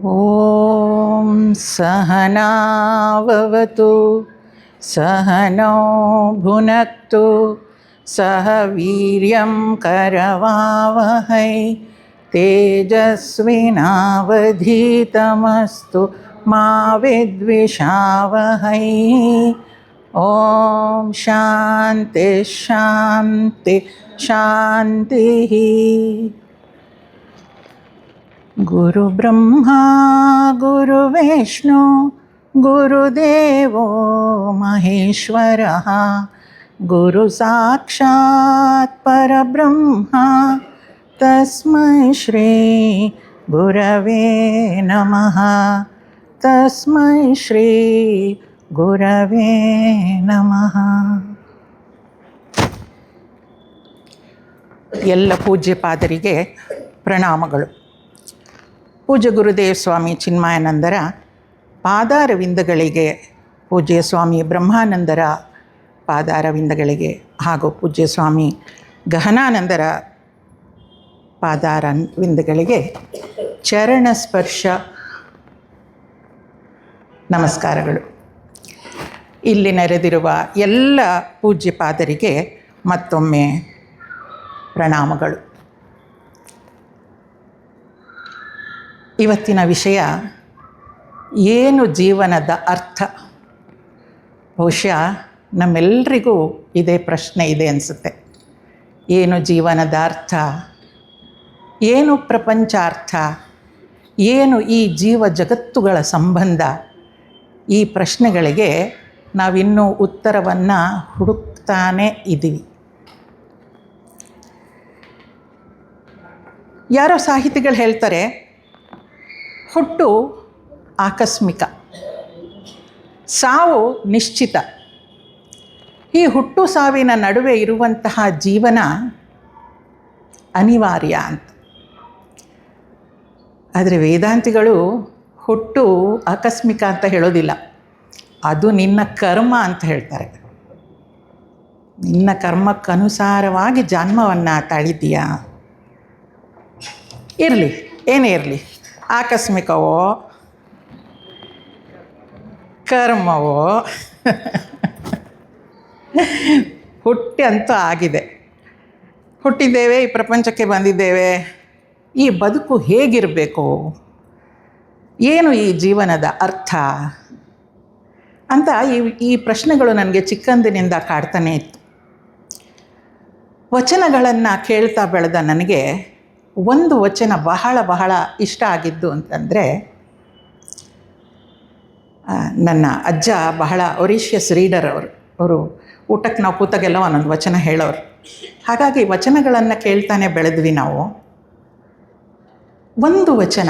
ಓಂ ಸಹನಾವವತು ಸಹನೋ ಭುನಕ್ತು ಸಹ ವೀರ್ಯಂ ಕರವಾವಹೈ ತೇಜಸ್ವಿನಾವಧೀತಮಸ್ತು ಮಾ ವಿದ್ವಿಷಾವಹೈ. ಓಂ ಶಾಂತಿ ಶಾಂತಿ ಶಾಂತಿ. ಗುರು ಬ್ರಹ್ಮ ಗುರು ವಿಷ್ಣು ಗುರುದೇವೋ ಮಹೇಶ್ವರಃ ಗುರು ಸಾಕ್ಷಾತ್ ಪರಬ್ರಹ್ಮ ತಸ್ಮೈ ಶ್ರೀ ಗುರವೇ ನಮಃ. ತಸ್ಮೈ ಶ್ರೀ ಗುರವೇ ನಮಃ. ಎಲ್ಲ ಪೂಜ್ಯ ಪಾದರಿಗೆ ಪ್ರಣಾಮಗಳು. ಪೂಜ್ಯ ಗುರುದೇವ ಸ್ವಾಮಿ ಚಿನ್ಮಯಾನಂದರ ಪಾದಾರವಿಂದಗಳಿಗೆ, ಪೂಜ್ಯ ಸ್ವಾಮಿ ಬ್ರಹ್ಮಾನಂದರ ಪಾದಾರವಿಂದಗಳಿಗೆ ಹಾಗೂ ಪೂಜ್ಯ ಸ್ವಾಮಿ ಗಹನಾನಂದರ ಪಾದಾರವಿಂದಗಳಿಗೆ ಚರಣ ಸ್ಪರ್ಶ ನಮಸ್ಕಾರಗಳು. ಇಲ್ಲಿ ನೆರೆದಿರುವ ಎಲ್ಲ ಪೂಜ್ಯ ಪಾದರಿಗೆ ಮತ್ತೊಮ್ಮೆ ಪ್ರಣಾಮಗಳು. ಇವತ್ತಿನ ವಿಷಯ ಏನು ಜೀವನದ ಅರ್ಥ. ಬಹುಶಃ ನಮ್ಮೆಲ್ಲರಿಗೂ ಇದೇ ಪ್ರಶ್ನೆ ಇದೆ ಅನಿಸುತ್ತೆ. ಏನು ಜೀವನದ ಅರ್ಥ, ಏನು ಪ್ರಪಂಚಾರ್ಥ, ಏನು ಈ ಜೀವ ಜಗತ್ತುಗಳ ಸಂಬಂಧ? ಈ ಪ್ರಶ್ನೆಗಳಿಗೆ ನಾವಿನ್ನೂ ಉತ್ತರವನ್ನು ಹುಡುಕ್ತಾನೇ ಇದ್ದೀವಿ. ಯಾರೋ ಸಾಹಿತಿಗಳು ಹೇಳ್ತಾರೆ, ಹುಟ್ಟು ಆಕಸ್ಮಿಕ, ಸಾವು ನಿಶ್ಚಿತ. ಈ ಹುಟ್ಟು ಸಾವಿನ ನಡುವೆ ಇರುವಂತಹ ಜೀವನ ಅನಿವಾರ್ಯ ಅಂತ. ಆದರೆ ವೇದಾಂತಿಗಳು ಹುಟ್ಟು ಆಕಸ್ಮಿಕ ಅಂತ ಹೇಳೋದಿಲ್ಲ, ಅದು ನಿನ್ನ ಕರ್ಮ ಅಂತ ಹೇಳ್ತಾರೆ. ನಿನ್ನ ಕರ್ಮಕ್ಕನುಸಾರವಾಗಿ ಜನ್ಮವನ್ನು ತಾಳಿದ್ದೀಯಾ. ಇರಲಿ, ಏನೇ ಇರಲಿ, ಆಕಸ್ಮಿಕವೋ ಕರ್ಮವೋ ಹುಟ್ಟಿ ಅಂತೂ ಆಗಿದೆ. ಹುಟ್ಟಿದ್ದೇವೆ, ಈ ಪ್ರಪಂಚಕ್ಕೆ ಬಂದಿದ್ದೇವೆ. ಈ ಬದುಕು ಹೇಗಿರಬೇಕು, ಏನು ಈ ಜೀವನದ ಅರ್ಥ ಅಂತ ಈ ಪ್ರಶ್ನೆಗಳು ನನಗೆ ಚಿಕ್ಕಂದಿನಿಂದ ಕಾಡ್ತಾನೇ ಇತ್ತು. ವಚನಗಳನ್ನು ಕೇಳ್ತಾ ಬೆಳೆದ ನನಗೆ ಒಂದು ವಚನ ಬಹಳ ಬಹಳ ಇಷ್ಟ ಆಗಿದ್ದು ಅಂತಂದರೆ, ನನ್ನ ಅಜ್ಜ ಬಹಳ ಒರಿಷಿಯಸ್ ರೀಡರ್ ಅವರು ಊಟಕ್ಕೆ ನಾವು ಕೂತಾಗೆಲ್ಲ ಒಂದೊಂದು ವಚನ ಹೇಳೋರು. ಹಾಗಾಗಿ ವಚನಗಳನ್ನು ಕೇಳ್ತಾನೆ ಬೆಳೆದ್ವಿ ನಾವು. ಒಂದು ವಚನ,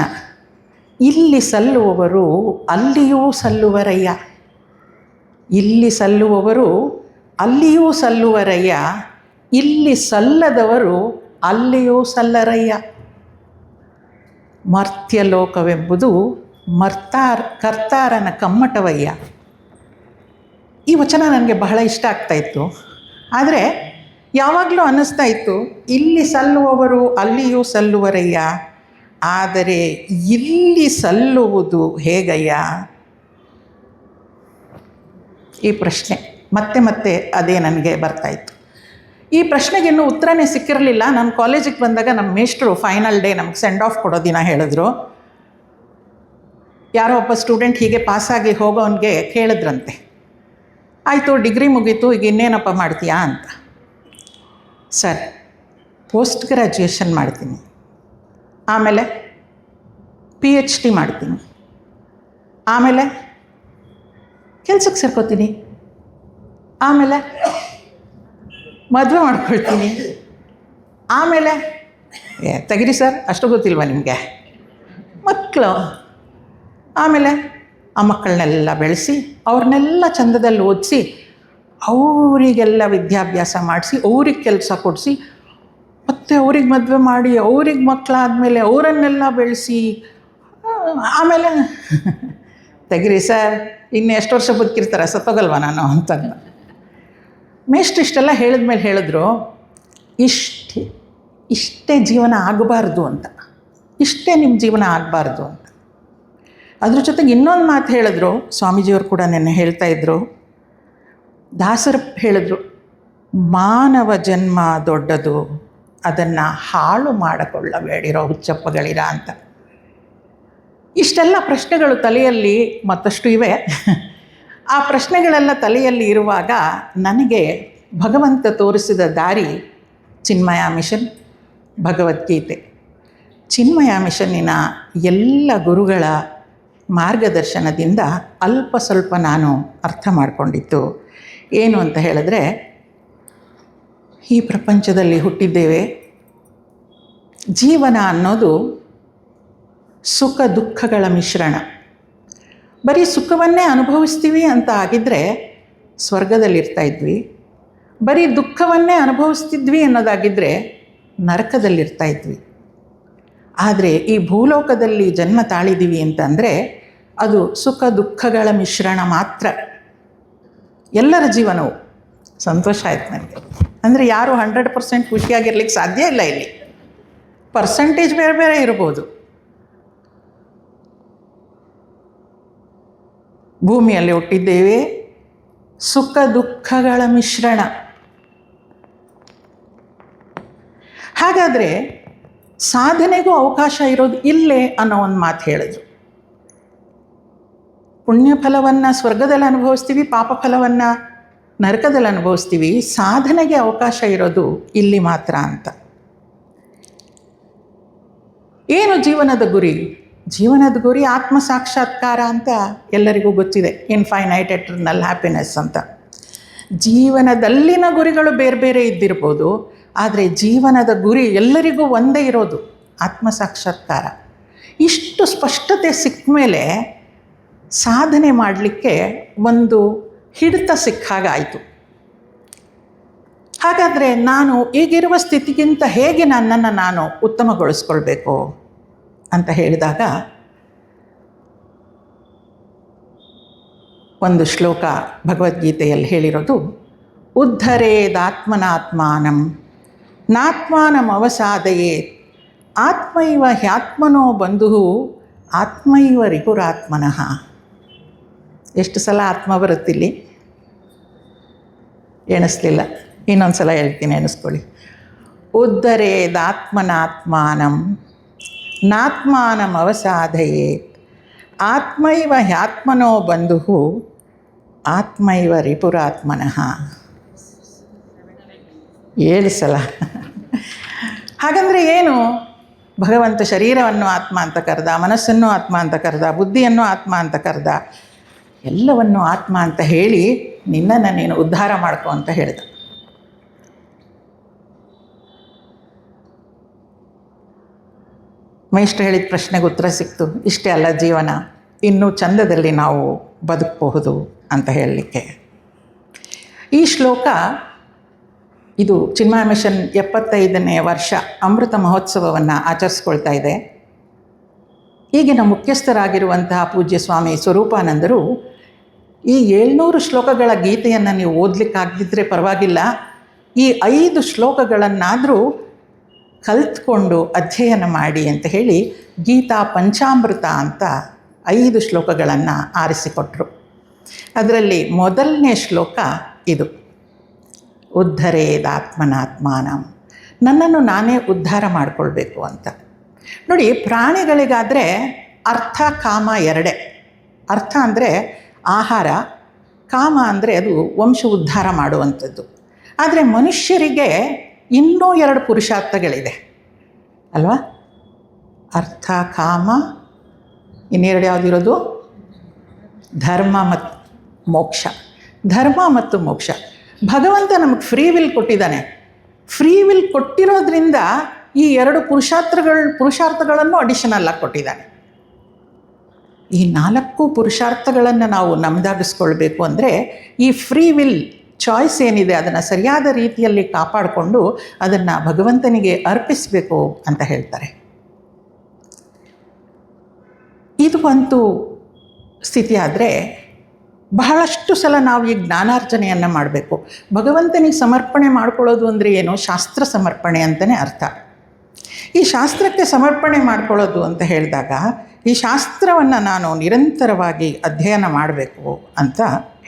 ಇಲ್ಲಿ ಸಲ್ಲುವವರು ಅಲ್ಲಿಯೂ ಸಲ್ಲುವರಯ್ಯ, ಇಲ್ಲಿ ಸಲ್ಲುವವರು ಅಲ್ಲಿಯೂ ಸಲ್ಲುವರಯ್ಯ, ಇಲ್ಲಿ ಸಲ್ಲದವರು ಅಲ್ಲಿಯೂ ಸಲ್ಲರಯ್ಯ. ಮರ್ತ್ಯಲೋಕವೆಂಬುದು ಕರ್ತಾರನ ಕಮ್ಮಟವಯ್ಯ. ಈ ವಚನ ನನಗೆ ಬಹಳ ಇಷ್ಟ ಆಗ್ತಾಯಿತ್ತು. ಆದರೆ ಯಾವಾಗಲೂ ಅನ್ನಿಸ್ತಾ ಇತ್ತು, ಇಲ್ಲಿ ಸಲ್ಲುವವರು ಅಲ್ಲಿಯೂ ಸಲ್ಲುವರಯ್ಯ, ಆದರೆ ಇಲ್ಲಿ ಸಲ್ಲುವುದು ಹೇಗಯ್ಯ? ಈ ಪ್ರಶ್ನೆ ಮತ್ತೆ ಮತ್ತೆ ಅದೇ ನನಗೆ ಬರ್ತಾಯಿತ್ತು. ಈ ಪ್ರಶ್ನೆಗೆ ಇನ್ನೂ ಉತ್ತರನೇ ಸಿಕ್ಕಿರಲಿಲ್ಲ. ನಾನು ಕಾಲೇಜಿಗೆ ಬಂದಾಗ ನಮ್ಮ ಮೇಷ್ಟ್ರು ಫೈನಲ್ ಡೇ ನಮ್ಗೆ ಸೆಂಡ್ ಆಫ್ ಕೊಡೋ ದಿನ ಹೇಳಿದ್ರು, ಯಾರೋ ಒಬ್ಬ ಸ್ಟೂಡೆಂಟ್ ಹೀಗೆ ಪಾಸಾಗಿ ಹೋಗೋವನಿಗೆ ಕೇಳಿದ್ರಂತೆ, ಆಯಿತು ಡಿಗ್ರಿ ಮುಗೀತು, ಈಗ ಇನ್ನೇನಪ್ಪ ಮಾಡ್ತೀಯಾ ಅಂತ. ಸರ್, ಪೋಸ್ಟ್ ಗ್ರ್ಯಾಜುಯೇಷನ್ ಮಾಡ್ತೀನಿ, ಆಮೇಲೆ PhD ಮಾಡ್ತೀನಿ, ಆಮೇಲೆ ಕೆಲ್ಸಕ್ಕೆ ಸೇರ್ಕೋತೀನಿ, ಆಮೇಲೆ ಮದುವೆ ಮಾಡ್ಕೊಳ್ತೀನಿ, ಆಮೇಲೆ ತೆಗಿರಿ ಸರ್, ಅಷ್ಟು ಗೊತ್ತಿಲ್ವ ನಿಮಗೆ, ಮಕ್ಕಳು, ಆಮೇಲೆ ಆ ಮಕ್ಕಳನ್ನೆಲ್ಲ ಬೆಳೆಸಿ ಅವ್ರನ್ನೆಲ್ಲ ಚಂದದಲ್ಲಿ ಓದಿಸಿ ಅವರಿಗೆಲ್ಲ ವಿದ್ಯಾಭ್ಯಾಸ ಮಾಡಿಸಿ ಅವ್ರಿಗೆ ಕೆಲಸ ಕೊಡಿಸಿ ಮತ್ತು ಅವ್ರಿಗೆ ಮದುವೆ ಮಾಡಿ ಅವ್ರಿಗೆ ಮಕ್ಕಳಾದಮೇಲೆ ಅವರನ್ನೆಲ್ಲ ಬೆಳೆಸಿ ಆಮೇಲೆ ತೆಗಿರಿ ಸರ್, ಇನ್ನು ಎಷ್ಟು ವರ್ಷ ಬದುಕಿರ್ತಾರೆ, ಸತ್ತೋಗಲ್ವ ನಾನು ಅಂತಂದು. ಮೇಷ್ಟ್ರು ಇಷ್ಟೆಲ್ಲ ಹೇಳಿದ್ಮೇಲೆ ಹೇಳಿದ್ರು, ಇಷ್ಟೇ ಜೀವನ ಆಗಬಾರ್ದು ಅಂತ, ಇಷ್ಟೇ ನಿಮ್ಮ ಜೀವನ ಆಗಬಾರ್ದು ಅಂತ. ಅದ್ರ ಜೊತೆಗೆ ಇನ್ನೊಂದು ಮಾತು ಹೇಳಿದ್ರು, ಸ್ವಾಮೀಜಿಯವರು ಕೂಡ ನೆನ್ನೆ ಹೇಳ್ತಾ ಇದ್ದರು, ದಾಸರು ಹೇಳಿದ್ರು, ಮಾನವ ಜನ್ಮ ದೊಡ್ಡದು, ಅದನ್ನು ಹಾಳು ಮಾಡಿಕೊಳ್ಳಬೇಡಿರೋ ಹುಚ್ಚಪ್ಪಗಳಿರ ಅಂತ. ಇಷ್ಟೆಲ್ಲ ಪ್ರಶ್ನೆಗಳು ತಲೆಯಲ್ಲಿ ಮತ್ತಷ್ಟು ಇವೆ. ಆ ಪ್ರಶ್ನೆಗಳೆಲ್ಲ ತಲೆಯಲ್ಲಿ ಇರುವಾಗ ನನಗೆ ಭಗವಂತ ತೋರಿಸಿದ ದಾರಿ ಚಿನ್ಮಯ ಮಿಷನ್, ಭಗವದ್ಗೀತೆ. ಚಿನ್ಮಯ ಮಿಷನ್ನಿನ ಎಲ್ಲ ಗುರುಗಳ ಮಾರ್ಗದರ್ಶನದಿಂದ ಅಲ್ಪ ಸ್ವಲ್ಪ ನಾನು ಅರ್ಥ ಮಾಡಿಕೊಂಡಿದ್ದು ಏನು ಅಂತ ಹೇಳಿದ್ರೆ, ಈ ಪ್ರಪಂಚದಲ್ಲಿ ಹುಟ್ಟಿದ್ದೇವೆ. ಜೀವನ ಅನ್ನೋದು ಸುಖ ದುಃಖಗಳ ಮಿಶ್ರಣ. ಬರೀ ಸುಖವನ್ನೇ ಅನುಭವಿಸ್ತೀವಿ ಅಂತ ಆಗಿದ್ದರೆ ಸ್ವರ್ಗದಲ್ಲಿರ್ತಾಯಿದ್ವಿ. ಬರೀ ದುಃಖವನ್ನೇ ಅನುಭವಿಸ್ತಿದ್ವಿ ಅನ್ನೋದಾಗಿದ್ದರೆ ನರಕದಲ್ಲಿರ್ತಾಯಿದ್ವಿ. ಆದರೆ ಈ ಭೂಲೋಕದಲ್ಲಿ ಜನ್ಮ ತಾಳಿದ್ದೀವಿ ಅಂತಂದರೆ ಅದು ಸುಖ ದುಃಖಗಳ ಮಿಶ್ರಣ ಮಾತ್ರ. ಎಲ್ಲರ ಜೀವನವು ಸಂತೋಷ ಆಯ್ತು ನನಗೆ. ಅಂದರೆ ಯಾರು 100% ಖುಷಿಯಾಗಿರ್ಲಿಕ್ಕೆ ಸಾಧ್ಯ ಇಲ್ಲ. ಇಲ್ಲಿ ಪರ್ಸೆಂಟೇಜ್ ಬೇರೆ ಬೇರೆ ಇರ್ಬೋದು. ಭೂಮಿಯಲ್ಲಿ ಹುಟ್ಟಿದ್ದೇವೆ, ಸುಖ ದುಃಖಗಳ ಮಿಶ್ರಣ. ಹಾಗಾದರೆ ಸಾಧನೆಗೂ ಅವಕಾಶ ಇರೋದು ಇಲ್ಲೇ ಅನ್ನೋ ಒಂದು ಮಾತು ಹೇಳಿದ್ರು. ಪುಣ್ಯ ಫಲವನ್ನು ಸ್ವರ್ಗದಲ್ಲಿ ಅನುಭವಿಸ್ತೀವಿ, ಪಾಪ ಫಲವನ್ನು ನರಕದಲ್ಲಿ ಅನುಭವಿಸ್ತೀವಿ. ಸಾಧನೆಗೆ ಅವಕಾಶ ಇರೋದು ಇಲ್ಲಿ ಮಾತ್ರ ಅಂತ. ಏನು ಜೀವನದ ಗುರಿ? ಜೀವನದ ಗುರಿ ಆತ್ಮ ಸಾಕ್ಷಾತ್ಕಾರ ಅಂತ ಎಲ್ಲರಿಗೂ ಗೊತ್ತಿದೆ. ಇನ್ಫೈನೈಟ್ ಎಟರ್ನಲ್ ಹ್ಯಾಪಿನೆಸ್ ಅಂತ. ಜೀವನದಲ್ಲಿನ ಗುರಿಗಳು ಬೇರೆ ಬೇರೆ ಇದ್ದಿರ್ಬೋದು, ಆದರೆ ಜೀವನದ ಗುರಿ ಎಲ್ಲರಿಗೂ ಒಂದೇ ಇರೋದು, ಆತ್ಮ ಸಾಕ್ಷಾತ್ಕಾರ. ಇಷ್ಟು ಸ್ಪಷ್ಟತೆ ಸಿಕ್ಕ ಮೇಲೆ ಸಾಧನೆ ಮಾಡಲಿಕ್ಕೆ ಒಂದು ಹಿಡಿತ ಸಿಕ್ಕಾಗಾಯಿತು. ಹಾಗಾದರೆ ನಾನು ಈಗಿರುವ ಸ್ಥಿತಿಗಿಂತ ಹೇಗೆ ನನ್ನನ್ನು ನಾನು ಉತ್ತಮಗೊಳಿಸ್ಕೊಳ್ಬೇಕು ಅಂತ ಹೇಳಿದಾಗ ಒಂದು ಶ್ಲೋಕ ಭಗವದ್ಗೀತೆಯಲ್ಲಿ ಹೇಳಿರೋದು, ಉದ್ಧರೇದಾತ್ಮನಾತ್ಮಾನಂ ನಾತ್ಮಾನಂ ಅವಸಾದಯೇತ್ ಆತ್ಮೈವ ಹ್ಯಾತ್ಮನೋ ಬಂಧು ಆತ್ಮೈವ ರಿಪುರಾತ್ಮನಃ. ಎಷ್ಟು ಸಲ ಆತ್ಮ ಬರುತ್ತಿಲ್ಲಿ? ಎಣಿಸ್ಲಿಲ್ಲ. ಇನ್ನೊಂದು ಸಲ ಹೇಳ್ತೀನಿ, ಎಣಿಸ್ಕೊಳ್ಳಿ. ಉದ್ಧರೇದಾತ್ಮನಾತ್ಮಾನಂ ನಾತ್ಮಾನಂ ಅವಸಾದಯೇತ್ ಆತ್ಮೈವ ಹ್ಯಾತ್ಮನೋ ಬಂಧು ಆತ್ಮೈವ ರಿಪುರಾತ್ಮನಃ. 7 ಸಲ. ಹಾಗಂದರೆ ಏನು? ಭಗವಂತ ಶರೀರವನ್ನು ಆತ್ಮ ಅಂತ ಕರೆದ, ಮನಸ್ಸನ್ನು ಆತ್ಮ ಅಂತ ಕರೆದ, ಬುದ್ಧಿಯನ್ನು ಆತ್ಮ ಅಂತ ಕರೆದ, ಎಲ್ಲವನ್ನು ಆತ್ಮ ಅಂತ ಹೇಳಿ ನಿನ್ನನ್ನು ನೀನು ಉದ್ಧಾರ ಮಾಡ್ಕೊ ಅಂತ ಹೇಳಿದ. ಮೇಷ್ಟ್ರು ಹೇಳಿದ ಪ್ರಶ್ನೆಗೆ ಉತ್ತರ ಸಿಕ್ತು. ಇಷ್ಟೇ ಅಲ್ಲ ಜೀವನ, ಇನ್ನೂ ಚಂದದಲ್ಲಿ ನಾವು ಬದುಕಬಹುದು ಅಂತ ಹೇಳಲಿಕ್ಕೆ. ಈ ಶ್ಲೋಕ ಇದು ಚಿನ್ಮಯ ಮಿಷನ್ 75ನೇ ವರ್ಷ ಅಮೃತ ಮಹೋತ್ಸವವನ್ನು ಆಚರಿಸ್ಕೊಳ್ತಾ ಇದೆ. ಈಗಿನ ಮುಖ್ಯಸ್ಥರಾಗಿರುವಂತಹ ಪೂಜ್ಯ ಸ್ವಾಮಿ ಸ್ವರೂಪಾನಂದರು ಈ 700 ಶ್ಲೋಕಗಳ ಗೀತೆಯನ್ನು ನೀವು ಓದಲಿಕ್ಕಾಗದಿದ್ದರೆ ಪರವಾಗಿಲ್ಲ, ಈ 5 ಶ್ಲೋಕಗಳನ್ನಾದರೂ ಕಲಿತ್ಕೊಂಡು ಅಧ್ಯಯನ ಮಾಡಿ ಅಂತ ಹೇಳಿ ಗೀತಾ ಪಂಚಾಮೃತ ಅಂತ 5 ಶ್ಲೋಕಗಳನ್ನು ಆರಿಸಿಕೊಟ್ರು. ಅದರಲ್ಲಿ ಮೊದಲನೇ ಶ್ಲೋಕ ಇದು, ಉದ್ಧರೇದಾತ್ಮನಾತ್ಮಾನಂ, ನನ್ನನ್ನು ನಾನೇ ಉದ್ಧಾರ ಮಾಡಿಕೊಳ್ಬೇಕು ಅಂತ. ನೋಡಿ, ಪ್ರಾಣಿಗಳಿಗಾದರೆ ಅರ್ಥ ಕಾಮ ಎರಡೇ. ಅರ್ಥ ಅಂದರೆ ಆಹಾರ, ಕಾಮ ಅಂದರೆ ಅದು ವಂಶ ಉದ್ಧಾರ ಮಾಡುವಂಥದ್ದು. ಆದರೆ ಮನುಷ್ಯರಿಗೆ ಇನ್ನೂ 2 ಪುರುಷಾರ್ಥಗಳಿದೆ ಅಲ್ವಾ? ಅರ್ಥ ಕಾಮ, ಇನ್ನೆರಡು ಯಾವುದಿರೋದು? ಧರ್ಮ ಮತ್ತು ಮೋಕ್ಷ. ಧರ್ಮ ಮತ್ತು ಮೋಕ್ಷ. ಭಗವಂತ ನಮಗೆ ಫ್ರೀ ವಿಲ್ ಕೊಟ್ಟಿದ್ದಾನೆ. ಫ್ರೀ ವಿಲ್ ಕೊಟ್ಟಿರೋದ್ರಿಂದ ಈ 2 ಪುರುಷಾರ್ಥಗಳನ್ನು ಅಡಿಷನಲ್ ಆಗಿ ಕೊಟ್ಟಿದ್ದಾನೆ. ಈ 4 ಪುರುಷಾರ್ಥಗಳನ್ನು ನಾವು ನಮ್ಮದಾಗಿಸ್ಕೊಳ್ಬೇಕು ಅಂದರೆ ಈ ಫ್ರೀ ವಿಲ್ ಚಾಯ್ಸ್ ಏನಿದೆ ಅದನ್ನು ಸರಿಯಾದ ರೀತಿಯಲ್ಲಿ ಕಾಪಾಡಿಕೊಂಡು ಅದನ್ನು ಭಗವಂತನಿಗೆ ಅರ್ಪಿಸಬೇಕು ಅಂತ ಹೇಳ್ತಾರೆ. ಇದು ಒಂದು ಸ್ಥಿತಿ. ಆದರೆ ಬಹಳಷ್ಟು ಸಲ ನಾವು ಈ ಜ್ಞಾನಾರ್ಜನೆಯನ್ನು ಮಾಡಬೇಕು. ಭಗವಂತನಿಗೆ ಸಮರ್ಪಣೆ ಮಾಡ್ಕೊಳ್ಳೋದು ಅಂದರೆ ಏನು? ಶಾಸ್ತ್ರ ಸಮರ್ಪಣೆ ಅಂತಲೇ ಅರ್ಥ. ಈ ಶಾಸ್ತ್ರಕ್ಕೆ ಸಮರ್ಪಣೆ ಮಾಡ್ಕೊಳ್ಳೋದು ಅಂತ ಹೇಳಿದಾಗ ಈ ಶಾಸ್ತ್ರವನ್ನು ನಾನು ನಿರಂತರವಾಗಿ ಅಧ್ಯಯನ ಮಾಡಬೇಕು ಅಂತ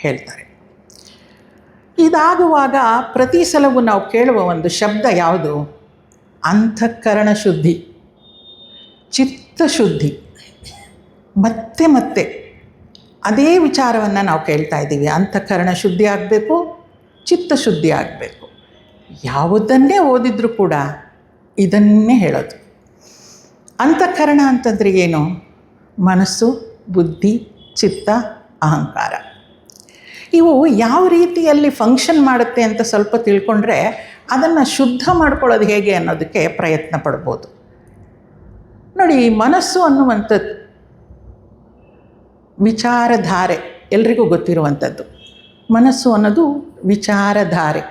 ಹೇಳ್ತಾರೆ. ಇದಾಗುವಾಗ ಪ್ರತಿ ಸಲವೂ ನಾವು ಕೇಳುವ ಒಂದು ಶಬ್ದ ಯಾವುದು? ಅಂತಃಕರಣ ಶುದ್ಧಿ, ಚಿತ್ತಶುದ್ಧಿ. ಮತ್ತೆ ಮತ್ತೆ ಅದೇ ವಿಚಾರವನ್ನು ನಾವು ಕೇಳ್ತಾ ಇದ್ದೀವಿ. ಅಂತಃಕರಣ ಶುದ್ಧಿ ಆಗಬೇಕು, ಚಿತ್ತಶುದ್ಧಿ ಆಗಬೇಕು. ಯಾವುದನ್ನೇ ಓದಿದ್ರೂ ಕೂಡ ಇದನ್ನೇ ಹೇಳೋದು. ಅಂತಃಕರಣ ಅಂತಂದರೆ ಏನು? ಮನಸ್ಸು, ಬುದ್ಧಿ, ಚಿತ್ತ, ಅಹಂಕಾರ. ಇವು ಯಾವ ರೀತಿಯಲ್ಲಿ ಫಂಕ್ಷನ್ ಮಾಡುತ್ತೆ ಅಂತ ಸ್ವಲ್ಪ ತಿಳ್ಕೊಂಡ್ರೆ ಅದನ್ನು ಶುದ್ಧ ಮಾಡ್ಕೊಳ್ಳೋದು ಹೇಗೆ ಅನ್ನೋದಕ್ಕೆ ಪ್ರಯತ್ನ ಪಡ್ಬೋದು. ನೋಡಿ, ಮನಸ್ಸು ಅನ್ನುವಂಥದ್ದು ವಿಚಾರಧಾರೆ, ಎಲ್ರಿಗೂ ಗೊತ್ತಿರುವಂಥದ್ದು. ಮನಸ್ಸು ಅನ್ನೋದು ವಿಚಾರಧಾರೆ.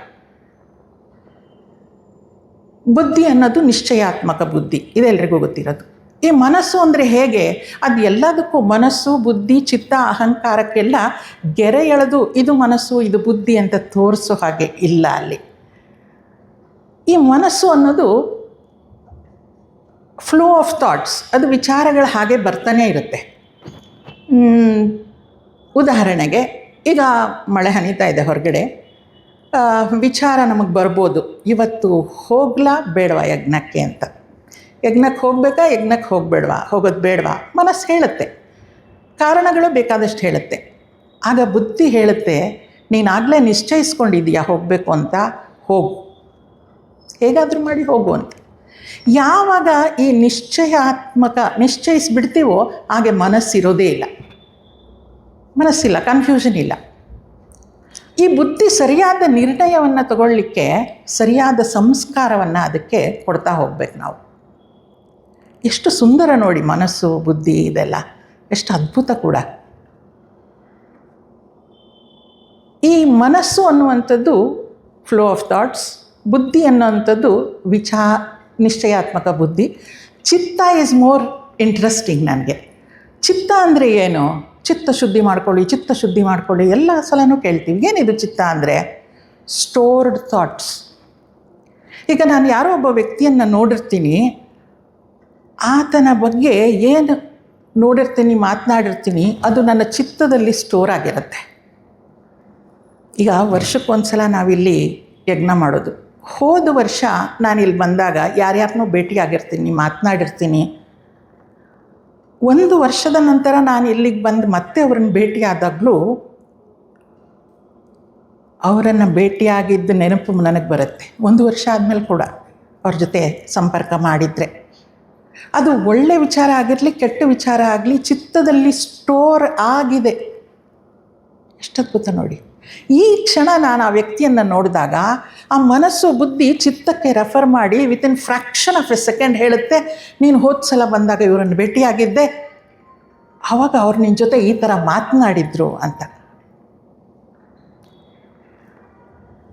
ಬುದ್ಧಿ ಅನ್ನೋದು ನಿಶ್ಚಯಾತ್ಮಕ ಬುದ್ಧಿ, ಇದೆಲ್ಲರಿಗೂ ಗೊತ್ತಿರೋದು. ಈ ಮನಸ್ಸು ಅಂದರೆ ಹೇಗೆ? ಅದು ಎಲ್ಲದಕ್ಕೂ ಮನಸ್ಸು, ಬುದ್ಧಿ, ಚಿತ್ತ, ಅಹಂಕಾರಕ್ಕೆಲ್ಲ ಗೆರೆ ಎಳೆದು ಇದು ಮನಸ್ಸು ಇದು ಬುದ್ಧಿ ಅಂತ ತೋರಿಸೋ ಹಾಗೆ ಇಲ್ಲ ಅಲ್ಲಿ. ಈ ಮನಸ್ಸು ಅನ್ನೋದು ಫ್ಲೋ ಆಫ್ ಥಾಟ್ಸ್, ಅದು ವಿಚಾರಗಳ ಹಾಗೆ ಬರ್ತಾನೆ ಇರುತ್ತೆ. ಉದಾಹರಣೆಗೆ, ಈಗ ಮಳೆ ಹನಿತಾ ಇದೆ ಹೊರಗಡೆ, ವಿಚಾರ ನಮಗೆ ಬರ್ಬೋದು, ಇವತ್ತು ಹೋಗ್ಲಾ ಬೇಡವಾ ಯಜ್ಞಕ್ಕೆ ಅಂತ. ಯಜ್ಞಕ್ಕೆ ಹೋಗಬೇಕಾ, ಯಜ್ಞಕ್ಕೆ ಹೋಗೋದು ಬೇಡವಾ? ಮನಸ್ಸು ಹೇಳುತ್ತೆ, ಕಾರಣಗಳು ಬೇಕಾದಷ್ಟು ಹೇಳುತ್ತೆ. ಆಗ ಬುದ್ಧಿ ಹೇಳುತ್ತೆ, ನೀನಾಗಲೇ ನಿಶ್ಚಯಿಸ್ಕೊಂಡಿದ್ದೀಯಾ ಹೋಗಬೇಕು ಅಂತ, ಹೋಗು, ಹೇಗಾದರೂ ಮಾಡಿ ಹೋಗು ಅಂತ. ಯಾವಾಗ ಈ ನಿಶ್ಚಯಿಸ್ಬಿಡ್ತೀವೋ ಹಾಗೆ ಮನಸ್ಸಿರೋದೇ ಇಲ್ಲ, ಮನಸ್ಸಿಲ್ಲ, ಕನ್ಫ್ಯೂಷನ್ ಇಲ್ಲ. ಈ ಬುದ್ಧಿ ಸರಿಯಾದ ನಿರ್ಣಯವನ್ನು ತಗೊಳ್ಳಿಕ್ಕೆ ಸರಿಯಾದ ಸಂಸ್ಕಾರವನ್ನು ಅದಕ್ಕೆ ಕೊಡ್ತಾ ಹೋಗ್ಬೇಕು ನಾವು. ಎಷ್ಟು ಸುಂದರ ನೋಡಿ ಮನಸ್ಸು, ಬುದ್ಧಿ, ಇದೆಲ್ಲ ಎಷ್ಟು ಅದ್ಭುತ ಕೂಡ. ಈ ಮನಸ್ಸು ಅನ್ನುವಂಥದ್ದು ಫ್ಲೋ ಆಫ್ ಥಾಟ್ಸ್, ಬುದ್ಧಿ ಅನ್ನುವಂಥದ್ದು ನಿಶ್ಚಯಾತ್ಮಕ ಬುದ್ಧಿ. ಚಿತ್ತ ಈಸ್ ಮೋರ್ ಇಂಟ್ರೆಸ್ಟಿಂಗ್ ನನಗೆ. ಚಿತ್ತ ಅಂದರೆ ಏನು? ಚಿತ್ತಶುದ್ಧಿ ಮಾಡ್ಕೊಳ್ಳಿ ಎಲ್ಲ ಸಲನೂ ಕೇಳ್ತೀವಿ. ಏನಿದು ಚಿತ್ತ ಅಂದರೆ? Stored thoughts. ಈಗ ನಾನು ಯಾರೋ ಒಬ್ಬ ವ್ಯಕ್ತಿಯನ್ನು ನೋಡಿರ್ತೀನಿ, ಆತನ ಬಗ್ಗೆ ಏನು ನೋಡಿರ್ತೀನಿ, ಮಾತನಾಡಿರ್ತೀನಿ, ಅದು ನನ್ನ ಚಿತ್ತದಲ್ಲಿ ಸ್ಟೋರ್ ಆಗಿರುತ್ತೆ. ಈಗ ವರ್ಷಕ್ಕೊಂದು ಸಲ ನಾವಿಲ್ಲಿ ಯಜ್ಞ ಮಾಡೋದು. ಹೋದ ವರ್ಷ ನಾನಿಲ್ಲಿ ಬಂದಾಗ ಯಾರ್ಯಾರನ್ನೂ ಭೇಟಿಯಾಗಿರ್ತೀನಿ, ಮಾತನಾಡಿರ್ತೀನಿ. 1 ವರ್ಷದ ನಂತರ ನಾನು ಇಲ್ಲಿಗೆ ಬಂದು ಮತ್ತೆ ಅವ್ರನ್ನ ಭೇಟಿಯಾದಾಗಲೂ ಅವರನ್ನು ಭೇಟಿಯಾಗಿದ್ದ ನೆನಪು ನನಗೆ ಬರುತ್ತೆ. 1 ವರ್ಷ ಆದಮೇಲೆ ಕೂಡ ಅವ್ರ ಜೊತೆ ಸಂಪರ್ಕ ಮಾಡಿದರೆ ಅದು ಒಳ್ಳೆಯ ವಿಚಾರ ಆಗಿರಲಿ, ಕೆಟ್ಟ ವಿಚಾರ ಆಗಲಿ, ಚಿತ್ತದಲ್ಲಿ ಸ್ಟೋರ್ ಆಗಿದೆ. ಎಷ್ಟು ಅದ್ಭುತ ನೋಡಿ. ಈ ಕ್ಷಣ ನಾನು ಆ ವ್ಯಕ್ತಿಯನ್ನು ನೋಡಿದಾಗ ಆ ಮನಸ್ಸು, ಬುದ್ಧಿ ಚಿತ್ತಕ್ಕೆ ರೆಫರ್ ಮಾಡಿ within fraction of A second ಹೇಳುತ್ತೆ, ನೀನು ಹೋದ ಸಲ ಬಂದಾಗ ಇವರನ್ನು ಭೇಟಿಯಾಗಿದ್ದೆ, ಆವಾಗ ಅವ್ರು ನಿನ್ನ ಜೊತೆ ಈ ಥರ ಮಾತನಾಡಿದ್ರು ಅಂತ.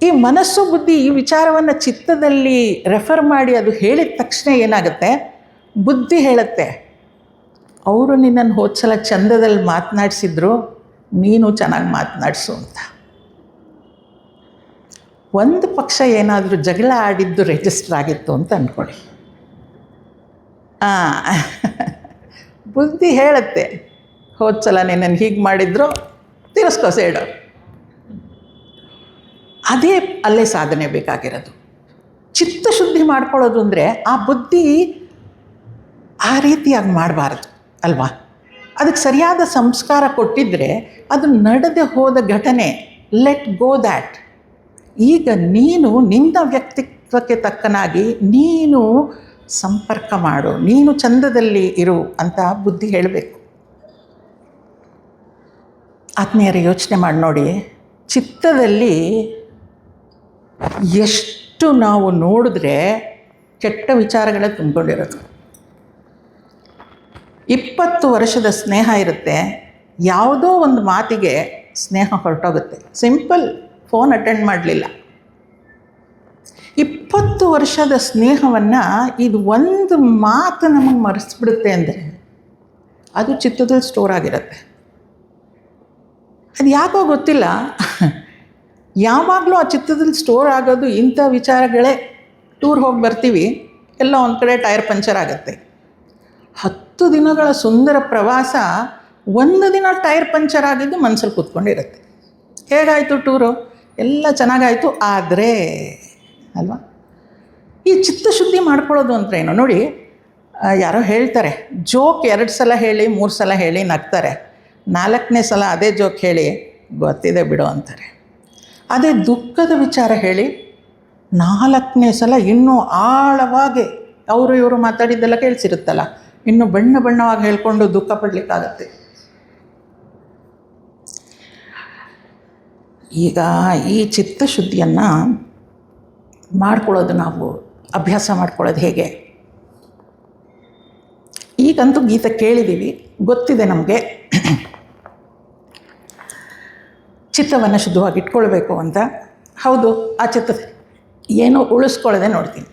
ಈ ಮನಸ್ಸು, ಬುದ್ಧಿ ಈ ವಿಚಾರವನ್ನು ಚಿತ್ತದಲ್ಲಿ ರೆಫರ್ ಮಾಡಿ ಅದು ಹೇಳಿದ ತಕ್ಷಣ ಏನಾಗುತ್ತೆ? ಬುದ್ಧಿ ಹೇಳುತ್ತೆ, ಅವರು ನಿನ್ನನ್ನು ಹೋದ ಸಲ ಚಂದದಲ್ಲಿ ಮಾತನಾಡಿಸಿದ್ರು, ನೀನು ಚೆನ್ನಾಗಿ ಮಾತನಾಡಿಸು ಅಂತ. ಒಂದು ಪಕ್ಷ ಏನಾದರೂ ಜಗಳ ಆಡಿದ್ದು ರಿಜಿಸ್ಟರ್ ಆಗಿತ್ತು ಅಂತ ಅಂದ್ಕೊಳ್ಳಿ. ಬುದ್ಧಿ ಹೇಳುತ್ತೆ, ಹೋದ ಸಲ ನಿನ್ನನ್ನು ಹೀಗೆ ಮಾಡಿದ್ರು, ತಿರಸ್ಕೋ ಸೇಡು. ಅದೇ ಅಲ್ಲೇ ಸಾಧನೆ ಬೇಕಾಗಿರೋದು. ಚಿತ್ತಶುದ್ಧಿ ಮಾಡ್ಕೊಳ್ಳೋದು ಅಂದರೆ ಆ ಬುದ್ಧಿ ಆ ರೀತಿಯಾಗಿ ಮಾಡಬಾರ್ದು ಅಲ್ವಾ? ಅದಕ್ಕೆ ಸರಿಯಾದ ಸಂಸ್ಕಾರ ಕೊಟ್ಟಿದ್ದರೆ ಅದು ನಡೆದೇ ಹೋದ ಘಟನೆ, ಲೆಟ್ ಗೋ ದ್ಯಾಟ್. ಈಗ ನೀನು ನಿನ್ನ ವ್ಯಕ್ತಿತ್ವಕ್ಕೆ ತಕ್ಕನಾಗಿ ನೀನು ಸಂಪರ್ಕ ಮಾಡು, ನೀನು ಚಂದದಲ್ಲಿ ಇರು ಅಂತ ಬುದ್ಧಿ ಹೇಳಬೇಕು. ಆತ್ಮೀಯರೇ, ಯೋಚನೆ ಮಾಡಿ ನೋಡಿ, ಚಿತ್ತದಲ್ಲಿ ಎಷ್ಟು ನಾವು ನೋಡಿದ್ರೆ ಕೆಟ್ಟ ವಿಚಾರಗಳೇ ತುಂಬಿಕೊಂಡಿರೋದು. 20 ವರ್ಷದ ಸ್ನೇಹ ಇರುತ್ತೆ, ಯಾವುದೋ ಒಂದು ಮಾತಿಗೆ ಸ್ನೇಹ ಹೊರಟೋಗುತ್ತೆ. ಸಿಂಪಲ್ ಫೋನ್ ಅಟೆಂಡ್ ಮಾಡಲಿಲ್ಲ. 20 ವರ್ಷದ ಸ್ನೇಹವನ್ನು ಇದು ಒಂದು ಮಾತು ನಮಗೆ ಮರೆಸ್ಬಿಡುತ್ತೆ ಅಂದರೆ ಅದು ಚಿತ್ತದಲ್ಲಿ ಸ್ಟೋರ್ ಆಗಿರುತ್ತೆ. ಅದು ಯಾಕೋ ಗೊತ್ತಿಲ್ಲ, ಯಾವಾಗಲೂ ಆ ಚಿತ್ತದಲ್ಲಿ ಸ್ಟೋರ್ ಆಗೋದು ಇಂಥ ವಿಚಾರಗಳೇ. ಟೂರ್ ಹೋಗಿ ಬರ್ತೀವಿ, ಎಲ್ಲ ಒಂದು ಕಡೆ ಟೈರ್ ಪಂಚರ್ ಆಗುತ್ತೆ. 10 ದಿನಗಳ ಸುಂದರ ಪ್ರವಾಸ ಒಂದು ದಿನ ಟೈರ್ ಪಂಚರ್ ಆಗಿದ್ದು ಮನಸ್ಸಲ್ಲಿ ಕೂತ್ಕೊಂಡಿರುತ್ತೆ. ಹೇಗಾಯಿತು ಟೂರು? ಎಲ್ಲ ಚೆನ್ನಾಗಾಯಿತು. ಆದರೆ ಅಲ್ವಾ, ಈ ಚಿತ್ತಶುದ್ಧಿ ಮಾಡ್ಕೊಳ್ಳೋದು ಅಂದರೆ ಏನು ನೋಡಿ, ಯಾರೋ ಹೇಳ್ತಾರೆ ಜೋಕ್ 2 ಸಲ ಹೇಳಿ 3 ಸಲ ಹೇಳಿ ನಗ್ತಾರೆ, 4ನೇ ಸಲ ಅದೇ ಜೋಕ್ ಹೇಳಿ ಗೊತ್ತಿದೆ ಬಿಡು ಅಂತಾರೆ. ಅದೇ ದುಃಖದ ವಿಚಾರ ಹೇಳಿ 4ನೇ ಸಲ ಇನ್ನೂ ಆಳವಾಗಿ ಅವರು ಇವರು ಮಾತಾಡಿದ್ದೆಲ್ಲ ಕೇಳಿಸಿರುತ್ತಲ್ಲ, ಇನ್ನೂ ಬಣ್ಣವಾಗಿ ಹೇಳ್ಕೊಂಡು ದುಃಖ ಪಡಲಿಕ್ಕಾಗತ್ತೆ. ಈಗ ಈ ಚಿತ್ತಶುದ್ಧಿಯನ್ನು ಮಾಡ್ಕೊಳ್ಳೋದು, ನಾವು ಅಭ್ಯಾಸ ಮಾಡ್ಕೊಳ್ಳೋದು ಹೇಗೆ? ಈಗಂತೂ ಗೀತೆ ಕೇಳಿದ್ದೀವಿ, ಗೊತ್ತಿದೆ ನಮಗೆ ಚಿತ್ತವನ್ನು ಶುದ್ಧವಾಗಿ ಇಟ್ಕೊಳ್ಬೇಕು ಅಂತ. ಹೌದು, ಆ ಚಿತ್ತ ಏನೋ ಉಳಿಸ್ಕೊಳ್ಳೋದೆ ನೋಡ್ತೀನಿ.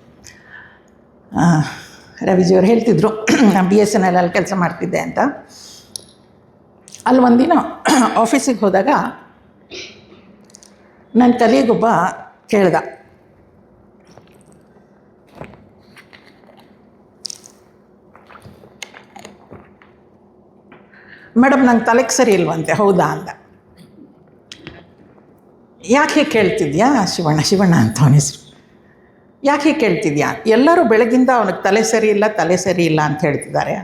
ರವಿಜಿಯವರು ಹೇಳ್ತಿದ್ರು, ನಾನು BSNL ಅಲ್ಲಿ ಕೆಲಸ ಮಾಡ್ತಿದ್ದೆ ಅಂತ. ಅಲ್ಲಿ ಒಂದಿನ ಆಫೀಸಿಗೆ ಹೋದಾಗ ನನ್ನ ಕಲೀಗೊಬ್ಬ ಕೇಳ್ದ, ಮೇಡಮ್ ನಂಗೆ ತಲೆಗೆ ಸರಿ ಇಲ್ವಂತೆ. ಹೌದಾ ಅಂದ. ಯಾಕೆ ಕೇಳ್ತಿದ್ಯಾ? ಶಿವಣ್ಣ ಅಂತ ಅವನ ಹೆಸರು. ಯಾಕೆ ಕೇಳ್ತಿದ್ಯಾ? ಎಲ್ಲರೂ ಬೆಳಗಿಂದ ಅವನಿಗೆ ತಲೆ ಸರಿ ಇಲ್ಲ ಅಂತ ಹೇಳ್ತಿದ್ದಾರೆ.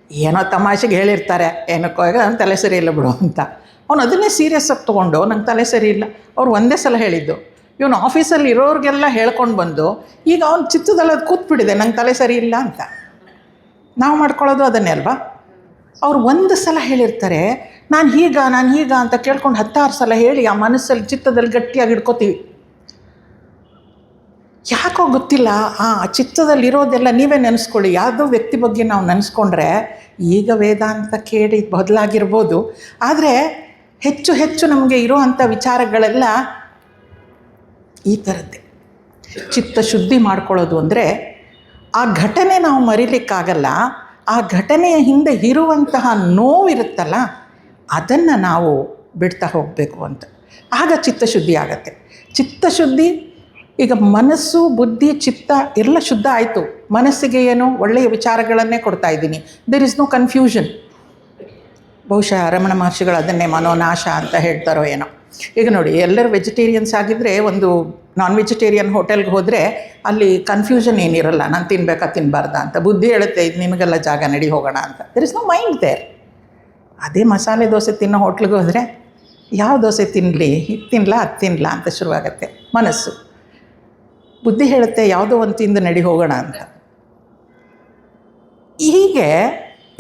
ಏನೋ ತಮಾಷೆಗೆ ಹೇಳಿರ್ತಾರೆ, ಏನಕ್ಕೋ ಈಗ ಅವ್ನು ತಲೆ ಸರಿ ಇಲ್ಲ ಬಿಡು ಅಂತ. ಅವನು ಅದನ್ನೇ ಸೀರಿಯಸ್ ಆಗಿ ತೊಗೊಂಡು ನಂಗೆ ತಲೆ ಸರಿ ಇಲ್ಲ, ಅವ್ರು ಒಂದೇ ಸಲ ಹೇಳಿದ್ದು. ಇವನು ಆಫೀಸಲ್ಲಿ ಇರೋರಿಗೆಲ್ಲ ಹೇಳ್ಕೊಂಡು ಬಂದು ಈಗ ಅವ್ನು ಚಿತ್ತದಲ್ಲಿ ಅದು ಕೂತ್ಬಿಟ್ಟಿದೆ ನಂಗೆ ತಲೆ ಸರಿ ಇಲ್ಲ ಅಂತ. ನಾವು ಮಾಡ್ಕೊಳ್ಳೋದು ಅದನ್ನೇ ಅಲ್ವಾ? ಅವ್ರು ಒಂದು ಸಲ ಹೇಳಿರ್ತಾರೆ, ನಾನು ಹೀಗ ಅಂತ ಕೇಳ್ಕೊಂಡು 10 ಸಲ ಹೇಳಿ ಆ ಮನಸ್ಸಲ್ಲಿ ಚಿತ್ತದಲ್ಲಿ ಗಟ್ಟಿಯಾಗಿ ಹಿಡ್ಕೋತೀವಿ. ಯಾಕೋ ಗೊತ್ತಿಲ್ಲ, ಆ ಚಿತ್ತದಲ್ಲಿರೋದೆಲ್ಲ ನೀವೇ ನೆನೆಸ್ಕೊಳ್ಳಿ. ಯಾವುದೋ ವ್ಯಕ್ತಿ ಬಗ್ಗೆ ನಾವು ನೆನೆಸ್ಕೊಂಡ್ರೆ ಈಗ ವೇದಾಂತ ಕೇಳಿ ಬದಲಾಗಿರ್ಬೋದು, ಆದರೆ ಹೆಚ್ಚು ನಮಗೆ ಇರೋವಂಥ ವಿಚಾರಗಳೆಲ್ಲ ಈ ಥರದ್ದೇ. ಚಿತ್ತಶುದ್ಧಿ ಮಾಡ್ಕೊಳ್ಳೋದು ಅಂದರೆ ಆ ಘಟನೆ ನಾವು ಮರಿಲಿಕ್ಕಾಗಲ್ಲ, ಆ ಘಟನೆಯ ಹಿಂದೆ ಇರುವಂತಹ ನೋವಿರುತ್ತಲ್ಲ ಅದನ್ನು ನಾವು ಬಿಡ್ತಾ ಹೋಗಬೇಕು ಅಂತ. ಆಗ ಚಿತ್ತಶುದ್ಧಿ ಆಗತ್ತೆ. ಚಿತ್ತಶುದ್ಧಿ, ಈಗ ಮನಸ್ಸು ಬುದ್ಧಿ ಚಿತ್ತ ಎಲ್ಲ ಶುದ್ಧ ಆಯಿತು. ಮನಸ್ಸಿಗೆ ಏನು ಒಳ್ಳೆಯ ವಿಚಾರಗಳನ್ನೇ ಕೊಡ್ತಾ ಇದ್ದೀನಿ, ದೇರ್ ಇಸ್ ನೋ ಕನ್ಫ್ಯೂಷನ್. ಬಹುಶಃ ರಮಣ ಮಹರ್ಷಿಗಳು ಅದನ್ನೇ ಮನೋನಾಶ ಅಂತ ಹೇಳ್ತಾರೋ ಏನೋ. ಈಗ ನೋಡಿ, ಎಲ್ಲರೂ ವೆಜಿಟೇರಿಯನ್ಸ್ ಆಗಿದ್ದರೆ ಒಂದು ನಾನ್ ವೆಜಿಟೇರಿಯನ್ ಹೋಟೆಲ್ಗೆ ಹೋದರೆ ಅಲ್ಲಿ ಕನ್ಫ್ಯೂಷನ್ ಏನಿರಲ್ಲ, ನಾನು ತಿನ್ನಬೇಕಾ ತಿನ್ನಬಾರ್ದಾ ಅಂತ. ಬುದ್ಧಿ ಹೇಳುತ್ತೆ ಇದು ನಿಮಗೆಲ್ಲ ಜಾಗ ನಡಿ ಹೋಗೋಣ ಅಂತ. There is no mind there. ಅದೇ ಮಸಾಲೆ ದೋಸೆ ತಿನ್ನೋ ಹೋಟ್ಲಿಗೆ ಹೋದರೆ ಯಾವ ದೋಸೆ ತಿನ್ನಲಿ, ಇದು ತಿನ್ನಲ ಅದು ತಿನ್ನಲ ಅಂತ ಶುರುವಾಗತ್ತೆ ಮನಸ್ಸು. ಬುದ್ಧಿ ಹೇಳುತ್ತೆ ಯಾವುದೋ ಒಂದು ತಿಂದು ನಡಿ ಹೋಗೋಣ ಅಂತ. ಹೀಗೆ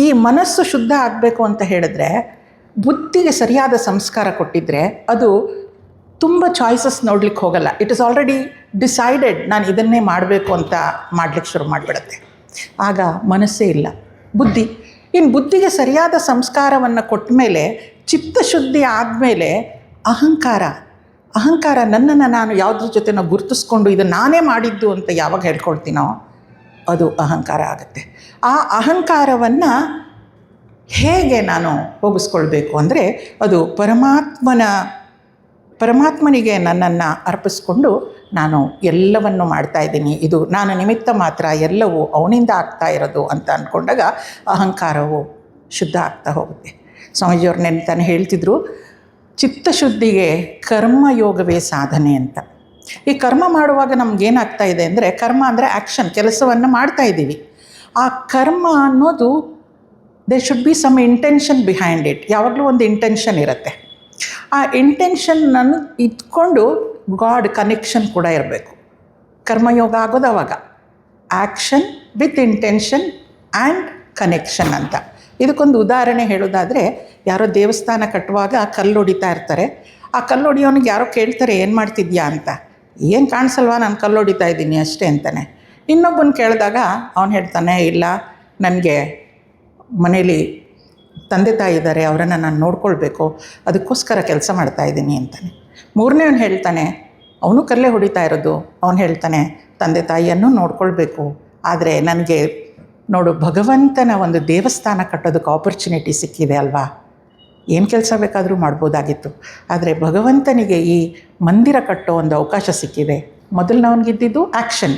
ಈ ಮನಸ್ಸು ಶುದ್ಧ ಆಗಬೇಕು ಅಂತ ಹೇಳಿದ್ರೆ ಬುದ್ಧಿಗೆ ಸರಿಯಾದ ಸಂಸ್ಕಾರ ಕೊಟ್ಟಿದ್ದರೆ ಅದು ತುಂಬ ಚಾಯ್ಸಸ್ ನೋಡ್ಲಿಕ್ಕೆ ಹೋಗಲ್ಲ. ಇಟ್ ಇಸ್ ಆಲ್ರೆಡಿ ಡಿಸೈಡೆಡ್, ನಾನು ಇದನ್ನೇ ಮಾಡಬೇಕು ಅಂತ ಮಾಡಲಿಕ್ಕೆ ಶುರು ಮಾಡಿಬಿಡುತ್ತೆ. ಆಗ ಮನಸ್ಸೇ ಇಲ್ಲ, ಬುದ್ಧಿ. ಇನ್ನು ಬುದ್ಧಿಗೆ ಸರಿಯಾದ ಸಂಸ್ಕಾರವನ್ನು ಕೊಟ್ಟ ಮೇಲೆ, ಚಿತ್ತಶುದ್ಧಿ ಆದಮೇಲೆ ಅಹಂಕಾರ ನನ್ನನ್ನು ನಾನು ಯಾವುದ್ರ ಜೊತೆನೋ ಗುರುತಿಸ್ಕೊಂಡು ಇದು ನಾನೇ ಮಾಡಿದ್ದು ಅಂತ ಯಾವಾಗ ಹೇಳ್ಕೊಳ್ತೀನೋ ಅದು ಅಹಂಕಾರ ಆಗುತ್ತೆ. ಆ ಅಹಂಕಾರವನ್ನು ಹೇಗೆ ನಾನು ಹೋಗಿಸ್ಕೊಳ್ಬೇಕು ಅಂದರೆ ಅದು ಪರಮಾತ್ಮನಿಗೆ ನನ್ನನ್ನು ಅರ್ಪಿಸ್ಕೊಂಡು ನಾನು ಎಲ್ಲವನ್ನು ಮಾಡ್ತಾಯಿದ್ದೀನಿ, ಇದು ನಾನು ನಿಮಿತ್ತ ಮಾತ್ರ, ಎಲ್ಲವೂ ಅವನಿಂದ ಆಗ್ತಾ ಇರೋದು ಅಂತ ಅಂದ್ಕೊಂಡಾಗ ಅಹಂಕಾರವು ಶುದ್ಧ ಆಗ್ತಾ ಹೋಗುತ್ತೆ. ಸ್ವಾಮೀಜಿಯವ್ರು ನೆನ್ತಾನೆ ಹೇಳ್ತಿದ್ರು, ಚಿತ್ತಶುದ್ಧಿಗೆ ಕರ್ಮಯೋಗವೇ ಸಾಧನೆ ಅಂತ. ಈ ಕರ್ಮ ಮಾಡುವಾಗ ನಮಗೇನಾಗ್ತಾ ಇದೆ ಅಂದರೆ, ಕರ್ಮ ಅಂದರೆ ಆ್ಯಕ್ಷನ್, ಕೆಲಸವನ್ನು ಮಾಡ್ತಾ ಇದ್ದೀವಿ. ಆ ಕರ್ಮ ಅನ್ನೋದು there should be some intention behind it. ಯಾವಾಗಲೂ ಒಂದು ಇಂಟೆನ್ಷನ್ ಇರುತ್ತೆ. ಆ ಇಂಟೆನ್ಷನ್ನನ್ನು ಇಟ್ಕೊಂಡು ಗಾಡ್ ಕನೆಕ್ಷನ್ ಕೂಡ ಇರಬೇಕು. ಕರ್ಮಯೋಗ ಆಗೋದು ಅವಾಗ action with intention and connection ಅಂತ. ಇದಕ್ಕೊಂದು ಉದಾಹರಣೆ ಹೇಳೋದಾದರೆ, ಯಾರೋ ದೇವಸ್ಥಾನ ಕಟ್ಟುವಾಗ ಕಲ್ಲು ಹೊಡಿತಾ ಇರ್ತಾರೆ. ಆ ಕಲ್ಲು ಹೊಡಿಯೋನಿಗೆ ಯಾರೋ ಕೇಳ್ತಾರೆ ಏನು ಮಾಡ್ತಿದ್ಯಾ ಅಂತ. ಏನು ಕಾಣಿಸಲ್ವಾ, ನಾನು ಕಲ್ಲು ಹೊಡಿತಾ ಇದ್ದೀನಿ ಅಷ್ಟೇ ಅಂತಾನೆ. ಇನ್ನೊಬ್ಬನ ಕೇಳಿದಾಗ ಅವನು ಹೇಳ್ತಾನೆ, ಇಲ್ಲ ನನಗೆ ಮನೇಲಿ ತಂದೆ ತಾಯಿ ಇದ್ದಾರೆ, ಅವರನ್ನು ನಾನು ನೋಡ್ಕೊಳ್ಬೇಕು, ಅದಕ್ಕೋಸ್ಕರ ಕೆಲಸ ಮಾಡ್ತಾಯಿದ್ದೀನಿ ಅಂತಾನೆ. ಮೂರನೇವನು ಹೇಳ್ತಾನೆ, ಅವನು ಕಲ್ಲೇ ಹೊಡಿತಾ ಇರೋದು, ಅವನು ಹೇಳ್ತಾನೆ ತಂದೆ ತಾಯಿಯನ್ನು ನೋಡ್ಕೊಳ್ಬೇಕು, ಆದರೆ ನನಗೆ ನೋಡು ಭಗವಂತನ ಒಂದು ದೇವಸ್ಥಾನ ಕಟ್ಟೋದಕ್ಕೆ ಆಪರ್ಚುನಿಟಿ ಸಿಕ್ಕಿದೆ ಅಲ್ವಾ, ಏನು ಕೆಲಸ ಬೇಕಾದರೂ ಮಾಡ್ಬೋದಾಗಿತ್ತು, ಆದರೆ ಭಗವಂತನಿಗೆ ಈ ಮಂದಿರ ಕಟ್ಟೋ ಒಂದು ಅವಕಾಶ ಸಿಕ್ಕಿದೆ. ಮೊದಲನವನಿಗಿದ್ದಿದ್ದು ಆ್ಯಕ್ಷನ್,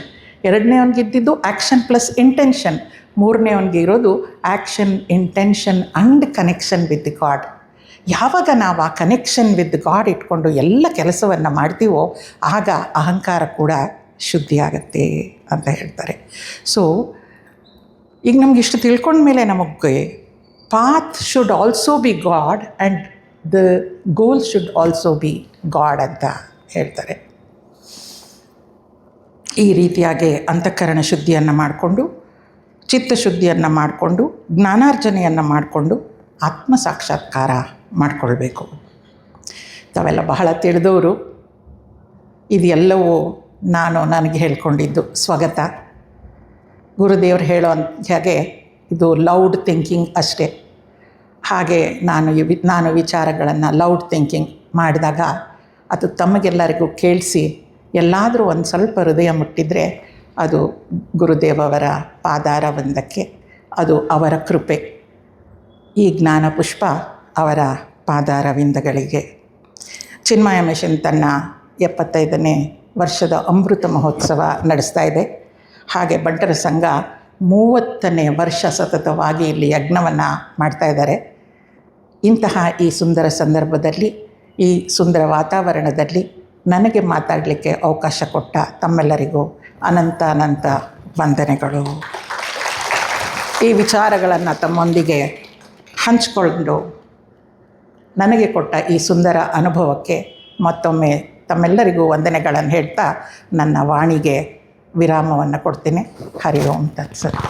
ಎರಡನೇವನಿಗಿದ್ದಿದ್ದು ಆ್ಯಕ್ಷನ್ ಪ್ಲಸ್ ಇಂಟೆನ್ಷನ್, ಮೂರನೇವನಿಗೆ ಇರೋದು action, intention and connection with god. ಯಾವಾಗ ನಾವು ಆ ಕನೆಕ್ಷನ್ ವಿತ್ ಗಾಡ್ ಇಟ್ಕೊಂಡು ಎಲ್ಲ ಕೆಲಸವನ್ನು ಮಾಡ್ತೀವೋ ಆಗ ಅಹಂಕಾರ ಕೂಡ ಶುದ್ಧಿಯಾಗತ್ತೆ ಅಂತ ಹೇಳ್ತಾರೆ. ಸೊ ಈಗ ನಮ್ಗೆ ಇಷ್ಟು ತಿಳ್ಕೊಂಡ್ಮೇಲೆ ನಮಗೆ path should also be God and the goal should also be God ಅಂತ ಹೇಳ್ತಾರೆ. ಈ ರೀತಿಯಾಗಿ ಅಂತಃಕರಣ ಶುದ್ಧಿಯನ್ನು ಮಾಡಿಕೊಂಡು, ಚಿತ್ತಶುದ್ಧಿಯನ್ನು ಮಾಡಿಕೊಂಡು, ಜ್ಞಾನಾರ್ಜನೆಯನ್ನು ಮಾಡಿಕೊಂಡು ಆತ್ಮ ಸಾಕ್ಷಾತ್ಕಾರ ಮಾಡಿಕೊಳ್ಬೇಕು. ತಾವೆಲ್ಲ ಬಹಳ ತಿಳಿದವರು. ಇದೆಲ್ಲವೂ ನನಗೆ ಹೇಳ್ಕೊಂಡಿದ್ದು ಸ್ವಗತ. ಗುರುದೇವರು ಹೇಳೋ ಹಾಗೆ ಇದು ಲೌಡ್ ಥಿಂಕಿಂಗ್ ಅಷ್ಟೇ. ಹಾಗೆ ನಾನು ವಿಚಾರಗಳನ್ನು ಲೌಡ್ ಥಿಂಕಿಂಗ್ ಮಾಡಿದಾಗ ಅದು ತಮಗೆಲ್ಲರಿಗೂ ಕೇಳಿಸಿ ಎಲ್ಲಾದರೂ ಒಂದು ಸ್ವಲ್ಪ ಹೃದಯ ಮುಟ್ಟಿದರೆ ಅದು ಗುರುದೇವರ ಪಾದಾರವಿಂದಕ್ಕೆ, ಅದು ಅವರ ಕೃಪೆ. ಈ ಜ್ಞಾನ ಪುಷ್ಪ ಅವರ ಪಾದಾರವಿಂದಗಳಿಗೆ. ಚಿನ್ಮಯ ಮಿಷನ್ ತನ್ನ 75ನೇ ವರ್ಷದ ಅಮೃತ ಮಹೋತ್ಸವ ನಡೆಸ್ತಾ ಇದೆ. ಹಾಗೆ ಬಂಟರ ಸಂಘ 30ನೇ ವರ್ಷ ಸತತವಾಗಿ ಇಲ್ಲಿ ಯಜ್ಞವನ್ನು ಮಾಡ್ತಾ ಇದ್ದಾರೆ. ಇಂತಹ ಈ ಸುಂದರ ಸಂದರ್ಭದಲ್ಲಿ, ಈ ಸುಂದರ ವಾತಾವರಣದಲ್ಲಿ ನನಗೆ ಮಾತಾಡಲಿಕ್ಕೆ ಅವಕಾಶ ಕೊಟ್ಟ ತಮ್ಮೆಲ್ಲರಿಗೂ ಅನಂತ ವಂದನೆಗಳು. ಈ ವಿಚಾರಗಳನ್ನು ತಮ್ಮೊಂದಿಗೆ ಹಂಚಿಕೊಂಡು ನನಗೆ ಕೊಟ್ಟ ಈ ಸುಂದರ ಅನುಭವಕ್ಕೆ ಮತ್ತೊಮ್ಮೆ ತಮ್ಮೆಲ್ಲರಿಗೂ ವಂದನೆಗಳನ್ನು ಹೇಳ್ತಾ ನನ್ನ ವಾಣಿಗೆ ವಿರಾಮವನ್ನು ಕೊಡ್ತೇನೆ. ಹರಿ ಓಂ ತತ್ಸತ್.